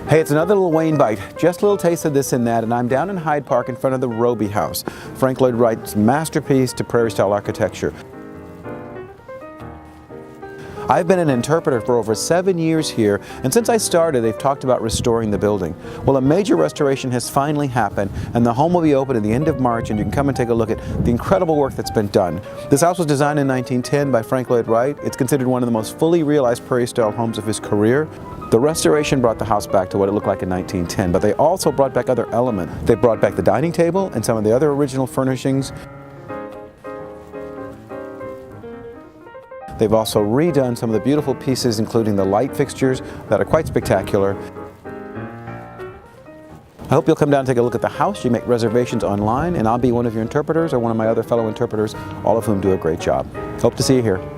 Hey, it's another little WayneBite. Just a little taste of this and that, and I'm down in Hyde Park in front of the Robie House, Lloyd Wright's masterpiece to prairie-style architecture. I've been an interpreter for over 7 years here, and since I started, they've talked about restoring the building. Well, a major restoration has finally happened, and the home will be open at the end of March, and you can come and take a look at the incredible work that's been done. This house was designed in 1910 by Lloyd Wright. It's considered one of the most fully realized prairie-style homes of his career. The restoration brought the house back to what it looked like in 1910, but they also brought back other elements. They brought back the dining table and some of the other original furnishings. They've also redone some of the beautiful pieces, including the light fixtures that are quite spectacular. I hope you'll come down and take a look at the house. You make reservations online, and I'll be one of your interpreters or one of my other fellow interpreters, all of whom do a great job. Hope to see you here.